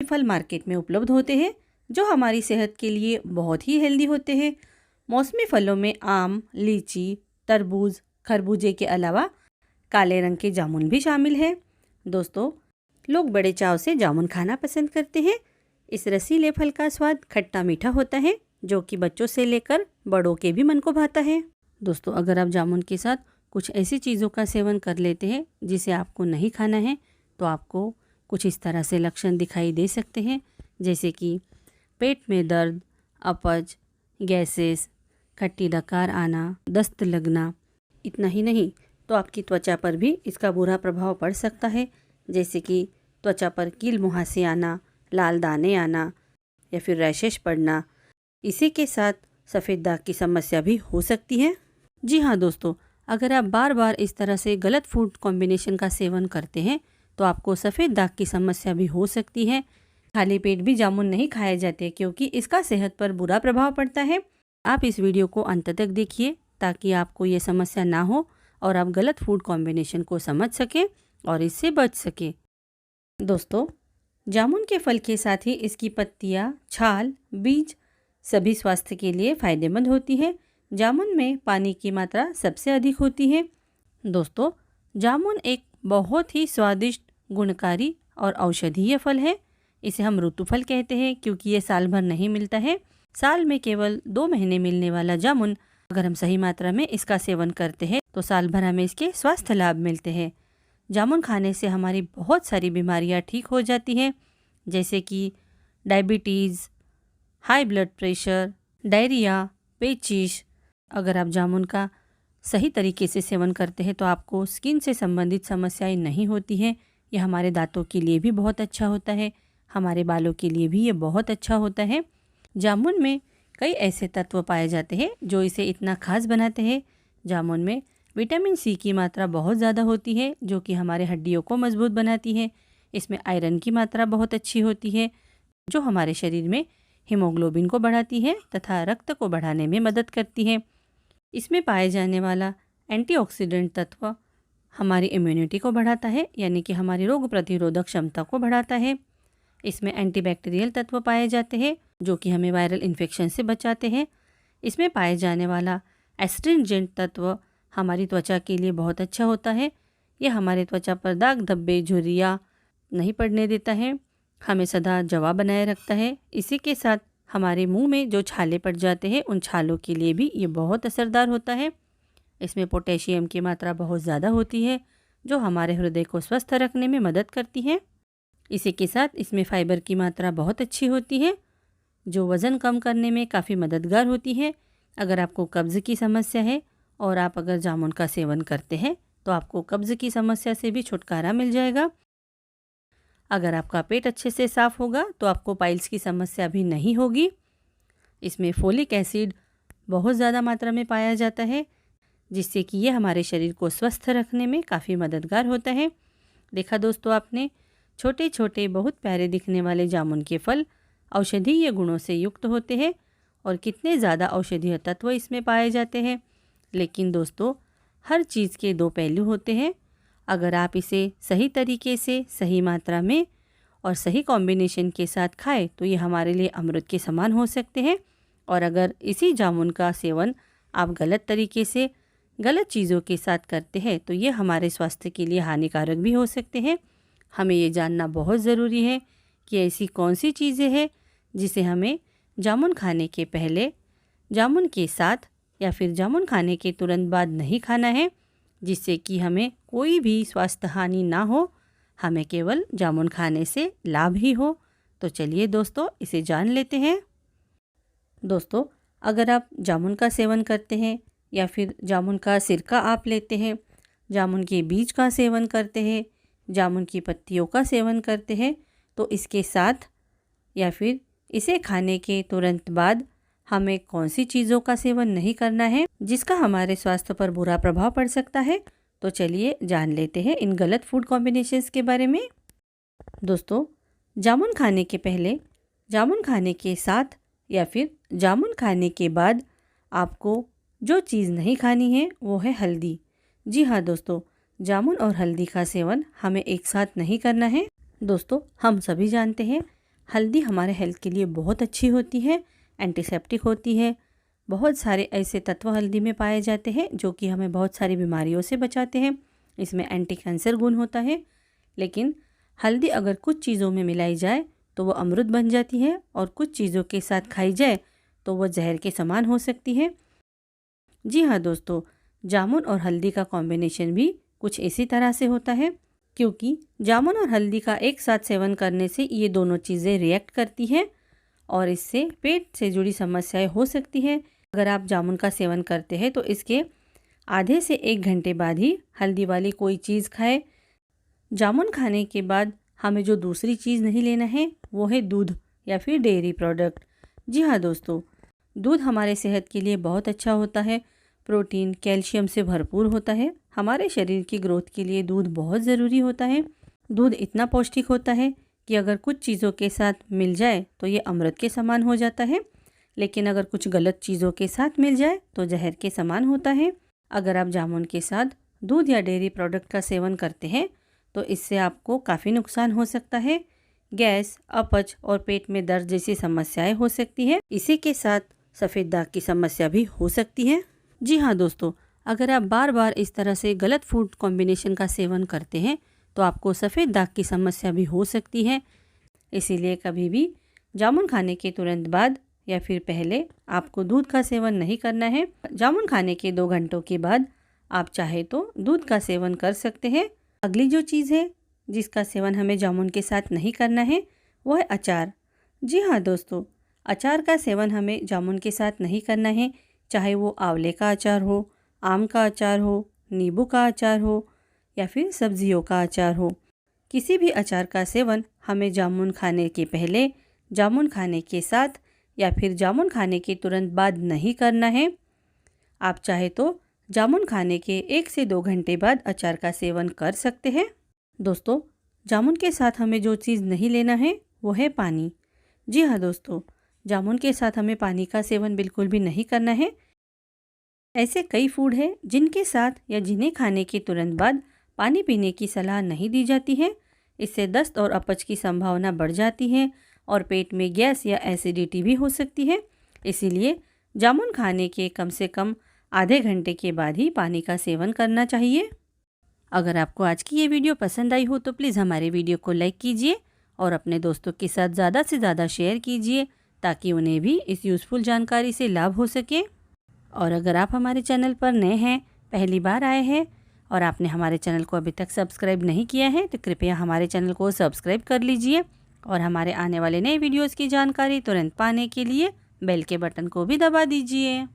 फल मार्केट में उपलब्ध होते हैं जो हमारी सेहत के लिए बहुत ही हेल्दी होते हैं। मौसमी फलों में आम, लीची, तरबूज, खरबूजे के अलावा काले रंग के जामुन भी शामिल हैं। दोस्तों, लोग बड़े चाव से जामुन खाना पसंद करते हैं। इस रसीले फल का स्वाद खट्टा मीठा होता है जो कि बच्चों से लेकर बड़ों के भी मन को भाता है। दोस्तों, अगर आप जामुन के साथ कुछ ऐसी चीज़ों का सेवन कर लेते हैं जिसे आपको नहीं खाना है तो आपको कुछ इस तरह से लक्षण दिखाई दे सकते हैं, जैसे कि पेट में दर्द, अपच, गैसेस, खट्टी डकार आना, दस्त लगना। इतना ही नहीं तो आपकी त्वचा पर भी इसका बुरा प्रभाव पड़ सकता है, जैसे कि त्वचा पर कील मुहासे आना, लाल दाने आना या फिर रैशेस पड़ना। इसी के साथ सफ़ेद दाग की समस्या भी हो सकती है। जी हाँ दोस्तों, अगर आप बार बार इस तरह से गलत फूड कॉम्बिनेशन का सेवन करते हैं तो आपको सफ़ेद दाग की समस्या भी हो सकती है। खाली पेट भी जामुन नहीं खाए जाते क्योंकि इसका सेहत पर बुरा प्रभाव पड़ता है। आप इस वीडियो को अंत तक देखिए ताकि आपको ये समस्या ना हो और आप गलत फूड कॉम्बिनेशन को समझ सकें और इससे बच सकें। दोस्तों, जामुन के फल के साथ ही इसकी पत्तियाँ, छाल, बीज सभी स्वास्थ्य के लिए फ़ायदेमंद होती है। जामुन में पानी की मात्रा सबसे अधिक होती है। दोस्तों, जामुन एक बहुत ही स्वादिष्ट, गुणकारी और औषधीय फल है। इसे हम ऋतु फल कहते हैं क्योंकि ये साल भर नहीं मिलता है। साल में केवल 2 महीने मिलने वाला जामुन, अगर हम सही मात्रा में इसका सेवन करते हैं तो साल भर हमें इसके स्वास्थ्य लाभ मिलते हैं। जामुन खाने से हमारी बहुत सारी बीमारियां ठीक हो जाती हैं, जैसे कि diabetes, high blood pressure, diarrhoea, पेचिश। अगर आप जामुन का सही तरीके से सेवन करते हैं तो आपको स्किन से संबंधित समस्याएं नहीं होती हैं। यह हमारे दांतों के लिए भी बहुत अच्छा होता है, हमारे बालों के लिए भी ये बहुत अच्छा होता है। जामुन में कई ऐसे तत्व पाए जाते हैं जो इसे इतना खास बनाते हैं। जामुन में विटामिन सी की मात्रा बहुत ज़्यादा होती है जो कि हमारे हड्डियों को मजबूत बनाती है। इसमें आयरन की मात्रा बहुत अच्छी होती है जो हमारे शरीर में हीमोग्लोबिन को बढ़ाती है तथा रक्त को बढ़ाने में मदद करती है। इसमें पाए जाने वाला एंटीऑक्सीडेंट तत्व हमारी इम्यूनिटी को बढ़ाता है, यानी कि हमारी रोग प्रतिरोधक क्षमता को बढ़ाता है। इसमें एंटीबैक्टीरियल तत्व पाए जाते हैं जो कि हमें वायरल इन्फेक्शन से बचाते हैं। इसमें पाए जाने वाला एस्ट्रिंजेंट तत्व हमारी त्वचा के लिए बहुत अच्छा होता है। यह हमारे त्वचा पर दाग, धब्बे, झुर्रियाँ नहीं पड़ने देता है, हमें सदा जवा बनाए रखता है। इसी के साथ हमारे मुंह में जो छाले पड़ जाते हैं उन छालों के लिए भी ये बहुत असरदार होता है। इसमें पोटेशियम की मात्रा बहुत ज़्यादा होती है जो हमारे हृदय को स्वस्थ रखने में मदद करती है। इसी के साथ इसमें फाइबर की मात्रा बहुत अच्छी होती है जो वज़न कम करने में काफ़ी मददगार होती है। अगर आपको कब्ज़ की समस्या है और आप अगर जामुन का सेवन करते हैं तो आपको कब्ज़ की समस्या से भी छुटकारा मिल जाएगा। अगर आपका पेट अच्छे से साफ़ होगा तो आपको पाइल्स की समस्या भी नहीं होगी। इसमें फोलिक एसिड बहुत ज़्यादा मात्रा में पाया जाता है जिससे कि ये हमारे शरीर को स्वस्थ रखने में काफ़ी मददगार होता है। देखा दोस्तों आपने, छोटे छोटे बहुत प्यारे दिखने वाले जामुन के फल औषधीय गुणों से युक्त होते हैं और कितने ज़्यादा औषधीय तत्व इसमें पाए जाते हैं। लेकिन दोस्तों, हर चीज़ के 2 पहलू होते हैं। अगर आप इसे सही तरीके से, सही मात्रा में और सही कॉम्बिनेशन के साथ खाएं तो ये हमारे लिए अमृत के समान हो सकते हैं। और अगर इसी जामुन का सेवन आप गलत तरीके से, गलत चीज़ों के साथ करते हैं तो ये हमारे स्वास्थ्य के लिए हानिकारक भी हो सकते हैं। हमें ये जानना बहुत ज़रूरी है कि ऐसी कौन सी चीज़ें हैं जिसे हमें जामुन खाने के पहले, जामुन के साथ या फिर जामुन खाने के तुरंत बाद नहीं खाना है, जिससे कि हमें कोई भी स्वास्थ्य हानि ना हो, हमें केवल जामुन खाने से लाभ ही हो। तो चलिए दोस्तों, इसे जान लेते हैं। दोस्तों, अगर आप जामुन का सेवन करते हैं या फिर जामुन का सिरका आप लेते हैं, जामुन के बीज का सेवन करते हैं, जामुन की पत्तियों का सेवन करते हैं, तो इसके साथ या फिर इसे खाने के तुरंत बाद हमें कौन सी चीज़ों का सेवन नहीं करना है जिसका हमारे स्वास्थ्य पर बुरा प्रभाव पड़ सकता है। तो चलिए जान लेते हैं इन गलत फूड कॉम्बिनेशंस के बारे में। दोस्तों, जामुन खाने के पहले, जामुन खाने के साथ या फिर जामुन खाने के बाद आपको जो चीज़ नहीं खानी है वो है हल्दी। जी हाँ दोस्तों, जामुन और हल्दी का सेवन हमें एक साथ नहीं करना है। दोस्तों, हम सभी जानते हैं हल्दी हमारे हेल्थ के लिए बहुत अच्छी होती है, एंटीसेप्टिक होती है। बहुत सारे ऐसे तत्व हल्दी में पाए जाते हैं जो कि हमें बहुत सारी बीमारियों से बचाते हैं। इसमें एंटी कैंसर गुण होता है। लेकिन हल्दी अगर कुछ चीज़ों में मिलाई जाए तो वो अमृत बन जाती है, और कुछ चीज़ों के साथ खाई जाए तो वो जहर के समान हो सकती है। जी हाँ दोस्तों, जामुन और हल्दी का कॉम्बिनेशन भी कुछ इसी तरह से होता है, क्योंकि जामुन और हल्दी का एक साथ सेवन करने से ये दोनों चीज़ें रिएक्ट करती हैं और इससे पेट से जुड़ी समस्याएं हो सकती हैं। अगर आप जामुन का सेवन करते हैं तो इसके आधे से 1 घंटे बाद ही हल्दी वाली कोई चीज़ खाएं। जामुन खाने के बाद हमें जो दूसरी चीज़ नहीं लेना है वो है दूध या फिर डेयरी प्रोडक्ट। जी हाँ दोस्तों, दूध हमारे सेहत के लिए बहुत अच्छा होता है। प्रोटीन, कैल्शियम से भरपूर होता है। हमारे शरीर की ग्रोथ के लिए दूध बहुत ज़रूरी होता है। दूध इतना पौष्टिक होता है कि अगर कुछ चीज़ों के साथ मिल जाए तो ये अमृत के समान हो जाता है, लेकिन अगर कुछ गलत चीज़ों के साथ मिल जाए तो जहर के समान होता है। अगर आप जामुन के साथ दूध या डेयरी प्रोडक्ट का सेवन करते हैं तो इससे आपको काफ़ी नुकसान हो सकता है। गैस, अपच और पेट में दर्द जैसी समस्याएं हो सकती है। इसी के साथ सफ़ेद दाग की समस्या भी हो सकती है। जी हाँ दोस्तों, अगर आप बार बार इस तरह से गलत फूड कॉम्बिनेशन का सेवन करते हैं तो आपको सफ़ेद दाग की समस्या भी हो सकती है। इसीलिए कभी भी जामुन खाने के तुरंत बाद या फिर पहले आपको दूध का सेवन नहीं करना है। जामुन खाने के 2 घंटों के बाद आप चाहे तो दूध का सेवन कर सकते हैं। अगली जो चीज़ है जिसका सेवन हमें जामुन के साथ नहीं करना है वो है अचार। जी हाँ दोस्तों, अचार का सेवन हमें जामुन के साथ नहीं करना है। चाहे वो आंवले का अचार हो, आम का अचार हो, नींबू का अचार हो या फिर सब्जियों का अचार हो, किसी भी अचार का सेवन हमें जामुन खाने के पहले, जामुन खाने के साथ या फिर जामुन खाने के तुरंत बाद नहीं करना है। आप चाहे तो जामुन खाने के 1 से 2 घंटे बाद अचार का सेवन कर सकते हैं। दोस्तों, जामुन के साथ हमें जो चीज़ नहीं लेना है वो है पानी। जी हाँ दोस्तों, जामुन के साथ हमें पानी का सेवन बिल्कुल भी नहीं करना है। ऐसे कई फूड हैं जिनके साथ या जिन्हें खाने के तुरंत बाद पानी पीने की सलाह नहीं दी जाती है। इससे दस्त और अपच की संभावना बढ़ जाती है और पेट में गैस या एसिडिटी भी हो सकती है। इसीलिए जामुन खाने के कम से कम आधे घंटे के बाद ही पानी का सेवन करना चाहिए। अगर आपको आज की ये वीडियो पसंद आई हो तो प्लीज़ हमारे वीडियो को लाइक कीजिए और अपने दोस्तों के साथ ज़्यादा से ज़्यादा शेयर कीजिए ताकि उन्हें भी इस यूज़फुल जानकारी से लाभ हो सके। और अगर आप हमारे चैनल पर नए हैं, पहली बार आए हैं और आपने हमारे चैनल को अभी तक सब्सक्राइब नहीं किया है तो कृपया हमारे चैनल को सब्सक्राइब कर लीजिए और हमारे आने वाले नए वीडियोस की जानकारी तुरंत पाने के लिए बेल के बटन को भी दबा दीजिए।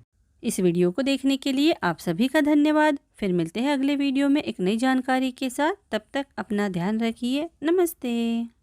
इस वीडियो को देखने के लिए आप सभी का धन्यवाद। फिर मिलते हैं अगले वीडियो में एक नई जानकारी के साथ। तब तक अपना ध्यान रखिए। नमस्ते।